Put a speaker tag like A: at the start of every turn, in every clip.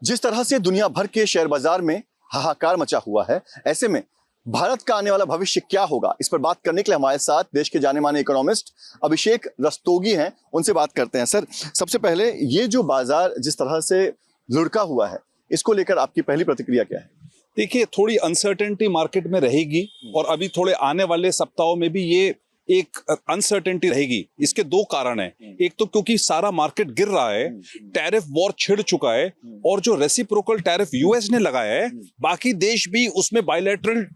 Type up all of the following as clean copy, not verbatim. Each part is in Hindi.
A: जिस तरह से दुनिया भर के शेयर बाजार में हाहाकार मचा हुआ है, ऐसे में भारत का आने वाला भविष्य क्या होगा, इस पर बात करने के लिए हमारे साथ देश के जाने माने इकोनॉमिस्ट अभिषेक रस्तोगी हैं। उनसे बात करते हैं। सर, सबसे पहले ये जो बाजार जिस तरह से लुढ़का हुआ है, इसको लेकर आपकी पहली प्रतिक्रिया क्या है?
B: देखिए, थोड़ी अनसर्टेनिटी मार्केट में रहेगी और अभी थोड़े आने वाले सप्ताहों में भी ये एक अनसर्टेनिटी रहेगी। इसके दो कारण हैं। एक तो क्योंकि सारा मार्केट गिर रहा है, टैरिफ वॉर छिड़ चुका है और जो रेसिप्रोकल टैरिफ यूएस ने लगाया है, बाकी देश भी उसमें बायलैटरल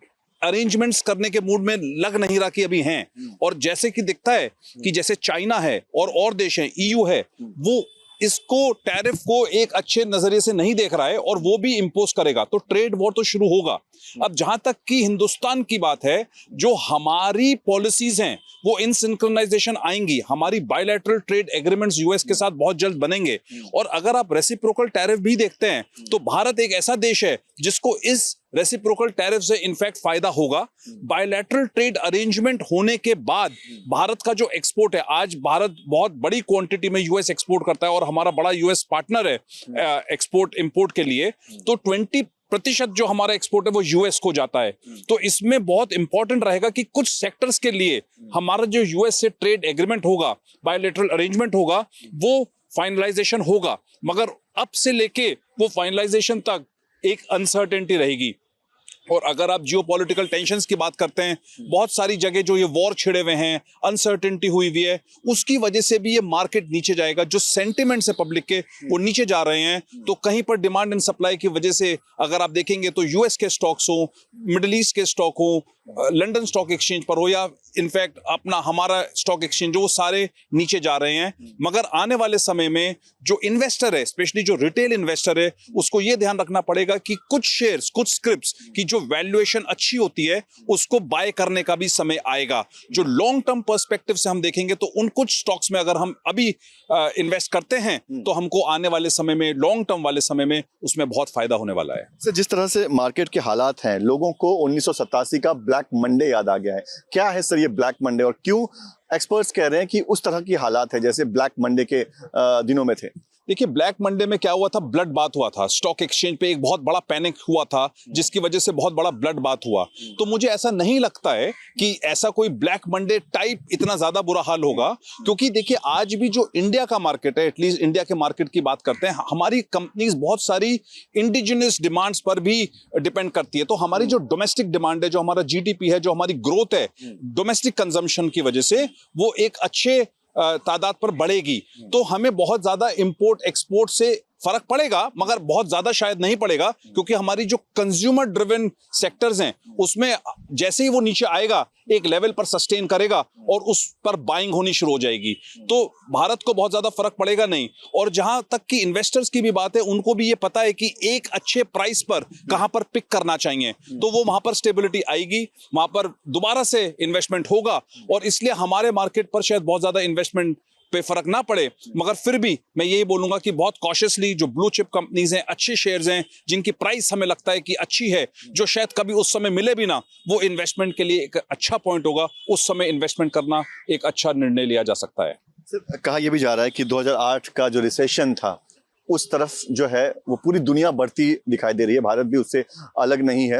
B: अरेंजमेंट्स करने के मूड में लग नहीं रहा कि अभी हैं। और जैसे कि दिखता है कि जैसे चाइना है और देश हैं, ईयू है, वो इसको टैरिफ को एक अच्छे नजरिए से नहीं देख रहा है और वो भी इंपोज करेगा, तो ट्रेड वॉर तो शुरू होगा। अब जहां तक कि हिंदुस्तान की बात है, जो हमारी पॉलिसीज हैं वो इन सिंक्रोनाइजेशन आएंगी। हमारी बायलैटरल ट्रेड एग्रीमेंट्स यूएस के साथ बहुत जल्द बनेंगे। और अगर आप रेसिप्रोकल टैरिफ भी देखते हैं तो भारत एक ऐसा देश है जिसको इस रेसिप्रोकल टैरिफ से इनफैक्ट फायदा होगा। बायलैटरल ट्रेड अरेंजमेंट होने के बाद भारत का जो एक्सपोर्ट है, आज भारत बहुत बड़ी क्वांटिटी में यूएस एक्सपोर्ट करता है और हमारा बड़ा यूएस पार्टनर है एक्सपोर्ट इंपोर्ट के लिए, तो 20% जो हमारा एक्सपोर्ट है वो यूएस को जाता है। तो इसमें बहुत इंपॉर्टेंट रहेगा कि कुछ सेक्टर्स के लिए हमारा जो यूएस से ट्रेड एग्रीमेंट होगा, बायलैटरल अरेंजमेंट होगा, वो फाइनलाइजेशन होगा। मगर अब से लेके वो फाइनलाइजेशन तक एक अनसर्टेनिटी रहेगी। और अगर आप जियोपॉलिटिकल टेंशंस की बात करते हैं, बहुत सारी जगह जो ये वॉर छिड़े हुए हैं, अनसर्टेनिटी हुई हुई है, उसकी वजह से भी ये मार्केट नीचे जाएगा। जो सेंटिमेंट्स है पब्लिक के वो नीचे जा रहे हैं। तो कहीं पर डिमांड एंड सप्लाई की वजह से अगर आप देखेंगे तो यूएस के स्टॉक्स हो, मिडिल ईस्ट के स्टॉक हो, लंदन स्टॉक एक्सचेंज पर हो या इनफैक्ट अपना हमारा स्टॉक एक्सचेंज, वो सारे नीचे जा रहे हैं। मगर आने वाले समय में जो इन्वेस्टर है, स्पेशली जो रिटेल इन्वेस्टर है, उसको ये ध्यान रखना पड़ेगा कि कुछ शेयर्स, कुछ स्क्रिप्ट्स की जो वैल्यूएशन अच्छी होती है उसको बाय करने का भी समय आएगा। जो लॉन्ग टर्म पर्सपेक्टिव से हम देखेंगे तो उन कुछ स्टॉक्स में अगर हम अभी इन्वेस्ट करते हैं तो हमको आने वाले समय में, लॉन्ग टर्म वाले समय में, उसमें बहुत फायदा होने वाला है।
A: सर, जिस तरह से मार्केट के हालात हैं, लोगों को 1987 का ब्लैक मंडे याद आ गया है। क्या है सर ये ब्लैक मंडे और क्यों एक्सपर्ट्स कह रहे हैं कि उस तरह की हालात है जैसे ब्लैक मंडे के दिनों में थे?
B: देखिए, ब्लैक मंडे में क्या हुआ था, ब्लड बात हुआ था। स्टॉक एक्सचेंज पे एक बहुत बड़ा पैनिक हुआ था जिसकी वजह से बहुत बड़ा ब्लड बात हुआ। तो मुझे ऐसा नहीं लगता है कि ऐसा कोई ब्लैक मंडे टाइप इतना ज्यादा बुरा हाल होगा, क्योंकि देखिए आज भी जो इंडिया का मार्केट है, एटलीस्ट इंडिया के मार्केट की बात करते हैं, हमारी कंपनीज बहुत सारी इंडिजिनियस डिमांड्स पर भी डिपेंड करती है। तो हमारी जो डोमेस्टिक डिमांड है, जो हमारा जीडीपी है, जो हमारी ग्रोथ है डोमेस्टिक कंजम्पशन की वजह से, वो एक अच्छे तादाद पर बढ़ेगी। तो हमें बहुत ज्यादा इंपोर्ट एक्सपोर्ट से फर्क पड़ेगा, मगर बहुत ज्यादा शायद नहीं पड़ेगा, क्योंकि हमारी जो कंज्यूमर ड्रिवन सेक्टर्स हैं उसमें जैसे ही वो नीचे आएगा एक लेवल पर सस्टेन करेगा और उस पर बाइंग होनी शुरू हो जाएगी। तो भारत को बहुत ज्यादा फर्क पड़ेगा नहीं। और जहां तक कि इन्वेस्टर्स की भी बात है, उनको भी ये पता है कि एक अच्छे प्राइस पर कहां पर पिक करना चाहिए, तो वो वहां पर स्टेबिलिटी आएगी, वहां पर दोबारा से इन्वेस्टमेंट होगा। और इसलिए हमारे मार्केट पर शायद बहुत ज्यादा इन्वेस्टमेंट पे फर्क ना पड़े, मगर फिर भी मैं यही बोलूंगा कि बहुत कॉशियसली जो ब्लू चिप कंपनीज हैं, अच्छे शेयर्स हैं, जिनकी प्राइस हमें लगता है कि अच्छी है, जो शायद कभी उस समय मिले भी ना, वो इन्वेस्टमेंट के लिए एक अच्छा पॉइंट होगा। उस समय इन्वेस्टमेंट करना एक अच्छा निर्णय लिया जा सकता है।
A: सर, कहा यह भी जा रहा है कि 2008 का जो रिसेशन था उस तरफ जो है वो पूरी दुनिया बढ़ती दिखाई दे रही है, भारत भी उससे अलग नहीं है।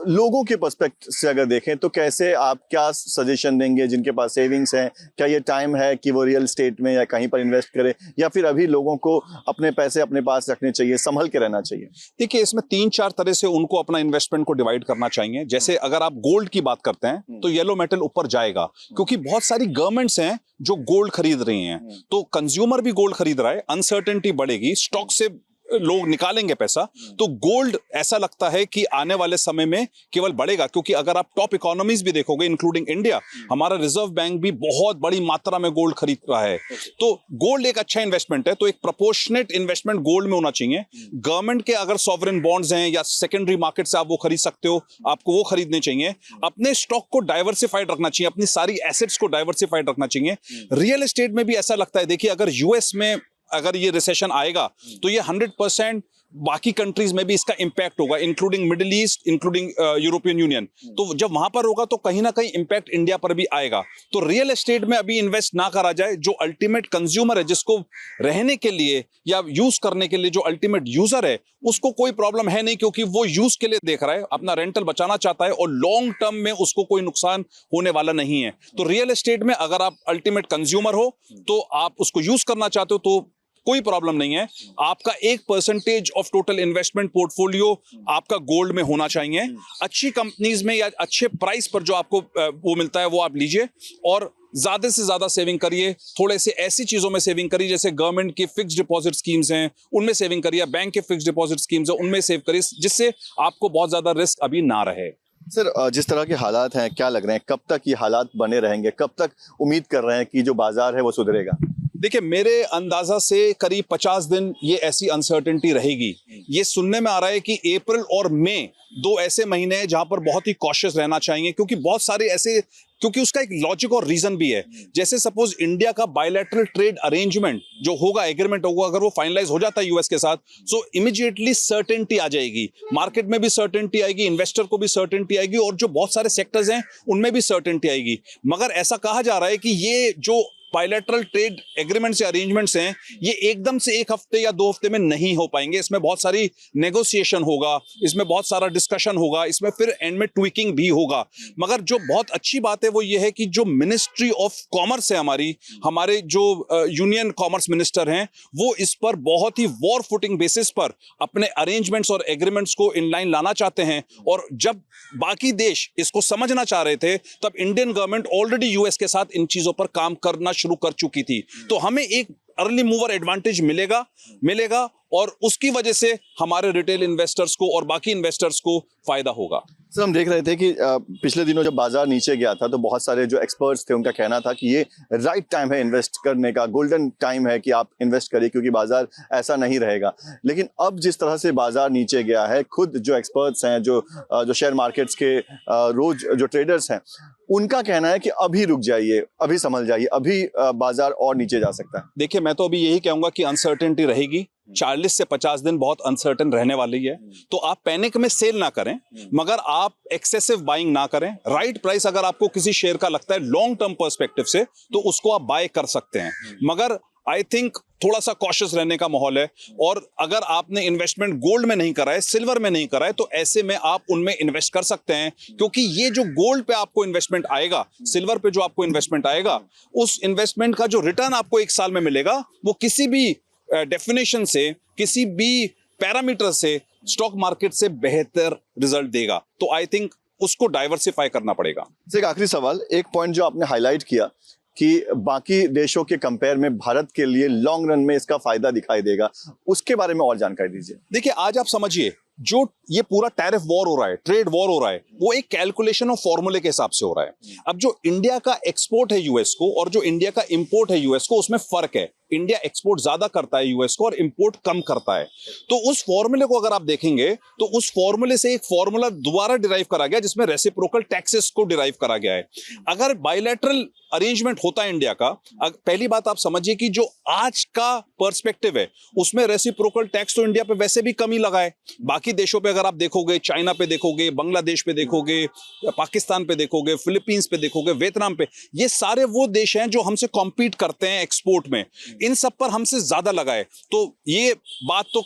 A: लोगों के पर्सपेक्टिव से अगर देखें तो कैसे, आप क्या सजेशन देंगे जिनके पास सेविंग्स हैं? क्या ये टाइम है कि वो रियल स्टेट में या कहीं पर इन्वेस्ट करें, या फिर अभी लोगों को अपने पैसे अपने पास रखने चाहिए, संभल के रहना चाहिए?
B: देखिए, इसमें 3-4 तरह से उनको अपना इन्वेस्टमेंट को डिवाइड करना चाहिए। जैसे अगर आप गोल्ड की बात करते हैं तो येलो मेटल ऊपर जाएगा, क्योंकि बहुत सारी गवर्नमेंट्स हैं जो गोल्ड खरीद रही हैं, तो कंज्यूमर भी गोल्ड खरीद रहा है, अनसर्टेनिटी बढ़ेगी, स्टॉक से लोग निकालेंगे पैसा, तो गोल्ड ऐसा लगता है कि आने वाले समय में केवल बढ़ेगा। क्योंकि अगर आप टॉप इकोनॉमीज भी देखोगे इंक्लूडिंग इंडिया, हमारा रिजर्व बैंक भी बहुत बड़ी मात्रा में गोल्ड खरीद रहा है। तो गोल्ड एक अच्छा इन्वेस्टमेंट है, तो एक प्रोपोर्शनेट इन्वेस्टमेंट गोल्ड में होना चाहिए। गवर्नमेंट के अगर सॉवरेन बॉन्ड्स हैं या सेकेंडरी मार्केट से आप वो खरीद सकते हो, आपको वो खरीदने चाहिए। अपने स्टॉक को डाइवर्सिफाइड रखना चाहिए, अपनी सारी एसेट्स को डाइवर्सिफाइड रखना चाहिए। रियल एस्टेट में भी ऐसा लगता है, देखिए अगर यूएस में अगर ये रिसेशन आएगा तो ये 100% बाकी कंट्रीज में भी इसका इंपैक्ट होगा, including middle east, including European union. तो जब वहां पर होगा तो कहीं ना कहीं इंपैक्ट इंडिया पर भी आएगा। तो रियल एस्टेट में अभी इन्वेस्ट ना करा जाए। जो अल्टीमेट कंज्यूमर है, जिसको रहने के लिए या यूज करने के लिए जो अल्टीमेट यूजर है, उसको कोई प्रॉब्लम है नहीं, क्योंकि वो यूज के लिए देख रहा है, अपना रेंटल बचाना चाहता है और लॉन्ग टर्म में उसको कोई नुकसान होने वाला नहीं है। तो रियल एस्टेट में अगर आप अल्टीमेट कंज्यूमर हो तो आप उसको यूज करना चाहते हो तो कोई प्रॉब्लम नहीं है। आपका 1% ऑफ टोटल इन्वेस्टमेंट पोर्टफोलियो आपका गोल्ड में होना चाहिए। अच्छी कंपनीज में या अच्छे प्राइस पर जो आपको वो मिलता है वो आप लीजिए, और ज्यादा से ज्यादा सेविंग करिए। थोड़े से ऐसी चीजों में सेविंग करिए जैसे गवर्नमेंट की फिक्स्ड डिपॉजिट स्कीम्स हैं, उनमें सेविंग करिए, बैंक के फिक्स्ड डिपॉजिट स्कीम्स हैं, उनमें सेव करिए, जिससे आपको बहुत ज्यादा रिस्क अभी ना रहे।
A: सर, जिस तरह के हालात हैं, क्या लग रहे हैं कब तक ये हालात बने रहेंगे? कब तक उम्मीद कर रहे हैं कि जो बाजार है वो सुधरेगा?
B: देखिए, मेरे अंदाजा से करीब 50 दिन ये ऐसी अनसर्टेनिटी रहेगी। ये सुनने में आ रहा है कि अप्रैल और मई 2 ऐसे महीने हैं जहां पर बहुत ही कॉशियस रहना चाहिए, क्योंकि बहुत सारे ऐसे, क्योंकि उसका एक लॉजिक और रीजन भी है। जैसे सपोज इंडिया का बायलैटरल ट्रेड अरेंजमेंट जो होगा, एग्रीमेंट होगा, अगर वो फाइनलाइज हो जाता है यूएस के साथ, सो इमीडिएटली सर्टेनिटी आ जाएगी, मार्केट में भी सर्टेनिटी आएगी, इन्वेस्टर को भी सर्टेनिटी आएगी, और जो बहुत सारे सेक्टर्स हैं उनमें भी सर्टेनिटी आएगी। मगर ऐसा कहा जा रहा है कि ये जो बायलैटरल ट्रेड एग्रीमेंट्स या अरेंजमेंट्स हैं, ये एकदम से 1 हफ्ते या 2 हफ्ते में नहीं हो पाएंगे। इसमें बहुत सारी नेगोशिएशन होगा, इसमें बहुत सारा डिस्कशन होगा, इसमें फिर एंड में ट्विकिंग भी होगा। मगर जो बहुत अच्छी बात है वो ये है कि जो मिनिस्ट्री ऑफ कॉमर्स है हमारे जो यूनियन कॉमर्स मिनिस्टर हैं, वो इस पर बहुत ही वॉर फुटिंग बेसिस पर अपने अरेंजमेंट्स और एग्रीमेंट्स को इनलाइन लाना चाहते हैं। और जब बाकी देश इसको समझना चाह रहे थे, तब इंडियन गवर्नमेंट ऑलरेडी यूएस के साथ इन चीजों पर काम करना शुरू कर चुकी थी। तो हमें एक अर्ली मूवर एडवांटेज मिलेगा और उसकी वजह से हमारे रिटेल इन्वेस्टर्स को और बाकी इन्वेस्टर्स को फायदा होगा।
A: सर, हम देख रहे थे कि पिछले दिनों जब बाजार नीचे गया था तो बहुत सारे जो एक्सपर्ट्स थे उनका कहना था कि ये राइट टाइम है इन्वेस्ट करने का, गोल्डन टाइम है कि आप इन्वेस्ट करिए, क्योंकि बाजार ऐसा नहीं रहेगा। लेकिन अब जिस तरह से बाजार नीचे गया है, खुद जो एक्सपर्ट्स हैं, जो शेयर मार्केट्स के रोज जो ट्रेडर्स हैं, उनका कहना है कि अभी रुक जाइए, अभी संभल जाइए, अभी बाजार और नीचे जा सकता है।
B: देखिए, मैं तो अभी यही कहूंगा कि अनसर्टेनिटी रहेगी। 40 से 50 दिन बहुत अनसर्टेन रहने वाली है। तो आप पैनिक में सेल ना करें, मगर आप एक्सेसिव बाइंग ना करें। राइट प्राइस अगर आपको किसी शेयर का लगता है लॉन्ग टर्म पर्सपेक्टिव से, तो उसको आप बाय कर सकते हैं। मगर आई थिंक थोड़ा सा कॉशियस रहने का माहौल है। और अगर आपने इन्वेस्टमेंट गोल्ड में नहीं करा है, सिल्वर में नहीं करा है, तो ऐसे में आप उनमें इन्वेस्ट कर सकते हैं, क्योंकि ये जो गोल्ड पे आपको इन्वेस्टमेंट आएगा, सिल्वर पे जो आपको इन्वेस्टमेंट आएगा, उस इन्वेस्टमेंट का जो रिटर्न आपको 1 साल में मिलेगा, वो किसी भी डेफिनेशन से, किसी भी पैरामीटर से, स्टॉक मार्केट से बेहतर रिजल्ट देगा। तो आई थिंक उसको डाइवर्सिफाई करना पड़ेगा।
A: एक आखिरी सवाल, एक पॉइंट जो आपने हाईलाइट किया कि बाकी देशों के कंपेयर में भारत के लिए लॉन्ग रन में इसका फायदा दिखाई देगा, उसके बारे में और जानकारी दीजिए।
B: देखिए, आज आप समझिए, जो ये पूरा टैरिफ वॉर हो रहा है, ट्रेड वॉर हो रहा है, वो एक कैलकुलेशन और फॉर्मूले के हिसाब से हो रहा है। अब जो इंडिया का एक्सपोर्ट है यूएस को और जो इंडिया का इंपोर्ट है यूएस को, उसमें फर्क है। इंडिया एक्सपोर्ट ज्यादा करता है यूएस को और इंपोर्ट कम करता है। तो उस फॉर्मूले को अगर आप देखेंगे तो उस फॉर्मूले से एक फॉर्मूला दोबारा डिराइव करा गया, जिसमें रेसिप्रोकल टैक्सेस को डिराइव करा गया है। अगर बायलैटरल अरेंजमेंट होता है इंडिया का, पहली बात आप समझिए कि जो आज का पर्सपेक्टिव है उसमें रेसिप्रोकल टैक्स तो इंडिया पे वैसे भी कम ही लगा है। बाकी देशों पे अगर आप देखोगे, चाइना पे देखोगे, बांग्लादेश पे देखोगे, पाकिस्तान पे देखोगे, फिलीपींस पे देखोगे, वियतनाम पे, ये सारे वो देश हैं जो हमसे कॉम्पीट करते हैं एक्सपोर्ट में। इन सब पर हमसे ज्यादा लगा है। तो ये बात तो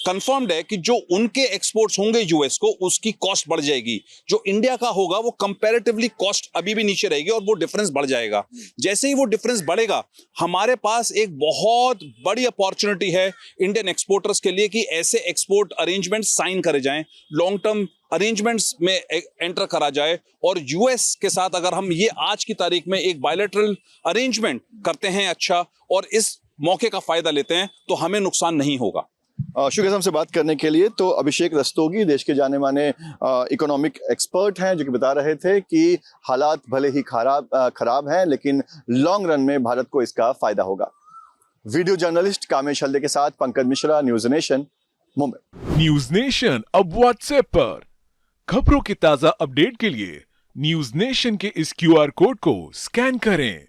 B: कंफर्म्ड है कि जो उनके एक्सपोर्ट्स होंगे यूएस को, उसकी कॉस्ट बढ़ जाएगी। जो इंडिया का होगा वो कंपैरेटिवली कॉस्ट अभी भी नीचे रहेगी और वो डिफरेंस बढ़ जाएगा। जैसे ही वो डिफरेंस बढ़ेगा, हमारे पास एक बहुत बड़ी अपॉर्चुनिटी है इंडियन एक्सपोर्टर्स के लिए कि ऐसे एक्सपोर्ट अरेंजमेंट साइन करे जाएं, लॉन्ग टर्म अरेंजमेंट्स में एंटर करा जाए। और यूएस के साथ अगर हम ये आज की तारीख में एक बायलैटरल अरेंजमेंट करते हैं अच्छा, और इस मौके का फायदा लेते हैं, तो हमें नुकसान नहीं होगा।
A: शुक्रिया हमसे बात करने के लिए। तो अभिषेक रस्तोगी देश के जाने माने इकोनॉमिक एक्सपर्ट हैं, जो कि बता रहे थे कि हालात भले ही खराब हैं, लेकिन लॉन्ग रन में भारत को इसका फायदा होगा। वीडियो जर्नलिस्ट कामेश हल्दे के साथ Pankaj Mishra, news nation, Mumbai.
C: News nation अब व्हाट्सएप पर खबरों की ताजा अपडेट के लिए न्यूज नेशन के इस QR कोड को स्कैन करें।